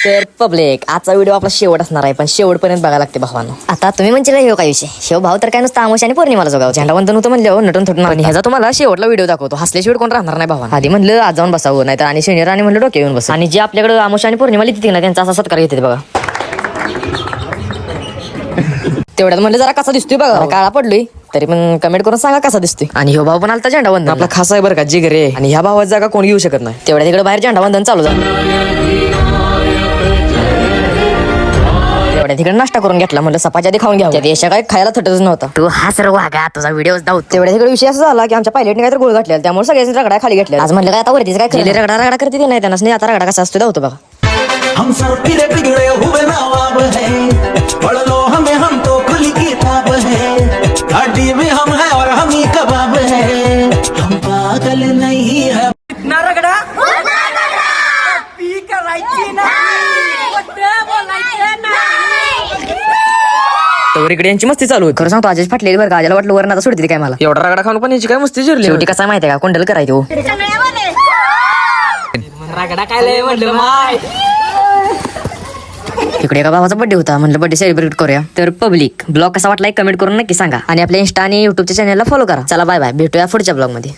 तर पब्लिक आजचा व्हिडिओ आपला शेवट असणार आहे, पण शेवटपर्यंत बघायला लागते भावांनो. आता तुम्ही म्हणजे हे काय विषय शेव भाव तर काय नुसतं आमोश आणि पौर्णिमाला जोगाव झेंडावंदन होतं म्हणलं नटून थोडं आणि ह्याचा तुम्हाला शेवटला व्हिडिओ दाखवतो. हसल्याशिवाय कोण राहणार नाही भावांनो. आधी म्हणलं आज जाऊन बसावं, नाही तर आणि शनिवार आणि म्हणलं डोके येऊन बस. आणि जे आपल्याकडे आमोश आणि पौर्णिमा लिहिते ना त्यांचा असा सत्कार घेते बघा. तेवढ्यात म्हणलं जरा कसा दिसतोय बघा, काळा पडलोय तरी पण कमेंट करून सांगा कसा दिसतोय. आणि ह्यो भाऊ पण आलता झेंडावंदन आपला खास आहे बरं का, जिगर आहे. आणि ह्या भावाची जागा कोण घेऊ शकत नाही. तेवढ्या तिकडे बाहेर झेंडावंदन चालू झालं. तेवढ्या तिकडे नाश्ता करून घेतला, म्हणलं सपाच्या आधी खाऊन घ्या. त्या देशा काय खायला थटच नव्हता. तू हा सर्व वागा तुझा व्हिडिओ दाव. तेवढ्या तिकडे विषय असा झाला की आमच्या पायलटने काय तर गोळ घातलेला, त्यामुळे सगळ्यांनी रगडा खाली घेतला. आज म्हणलं काय आता वरतीच काय खाली रगडा रगडा करते ते नाही त्यांना आता रगडा कसा असतो दावतो बघा. हम सब फिरे बिगड़े हुए नवाब हैं, पढ़ लो हमें हम तो खुली किताब है, हड्डी में हम है और हम ही कबाब है, हम पागल नहीं है. इतना रगड़ा पी करायची नाही, बोलायचे नाही. तर इकडे यांची मस्ती चालू होती. खरं सांगतो आजच फाटलेली बरं का, आजाला वाटलं वरण आता सोडते काय मला. एवढा रगडा खाऊन पण याची काय मस्ती जिरली. शेवटी कसं माहिती का कुंडल करायचो रगडा काय लय म्हटलं माय. तिकडे एका भावाचा बर्थडे होता, म्हणलं बर्थडे सेलिब्रेट करूया. तर पब्लिक ब्लॉग कसा वाटला कमेंट करून नक्की सांगा आणि आपल्या इंस्टा आणि युट्यूबच्या चॅनलला फॉलो करा. चला बाय बाय, भेटूया पुढच्या ब्लॉग मध्ये.